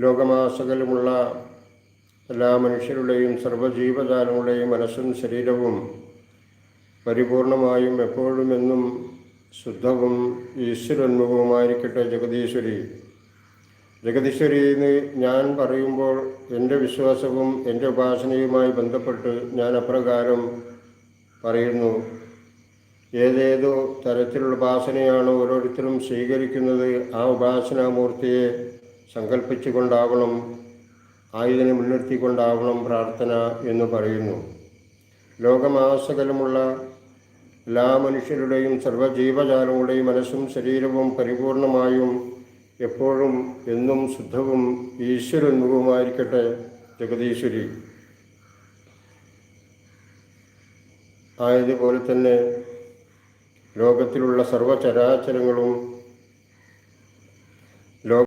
ലോകമാസകലമുള്ള എല്ലാ മനുഷ്യരുടെയും സർവ്വജീവജാലങ്ങളുടെയും മനസ്സും ശരീരവും പരിപൂർണമായും എപ്പോഴും എന്നും ശുദ്ധവും ഈശ്വരോന്മുഖവുമായിരിക്കട്ടെ. ജഗദീശ്വരി. ജഗദീശ്വരി എന്ന് ഞാൻ പറയുമ്പോൾ എൻ്റെ വിശ്വാസവും എൻ്റെ ഉപാസനയുമായി ബന്ധപ്പെട്ട് ഞാൻ അപ്രകാരം പറയുന്നു. ഏതേതോ തരത്തിലുള്ള ഉപാസനയാണോ ഓരോരുത്തരും സ്വീകരിക്കുന്നത്, ആ ഉപാസനാമൂർത്തിയെ സങ്കല്പിച്ചുകൊണ്ടാവണം, ആയുധനെ മുൻനിർത്തിക്കൊണ്ടാവണം പ്രാർത്ഥന എന്ന് പറയുന്നു. ലോകമാസകലമുള്ള എല്ലാ മനുഷ്യരുടെയും സർവ്വജീവജാലങ്ങളുടെയും മനസ്സും ശരീരവും പരിപൂർണമായും എപ്പോഴും എന്നും ശുദ്ധവും ഈശ്വരോന്മുഖവുമായിരിക്കട്ടെ. ജഗദീശ്വരി. ആയതുപോലെ തന്നെ ലോകത്തിലുള്ള സർവ്വചരാചരങ്ങളും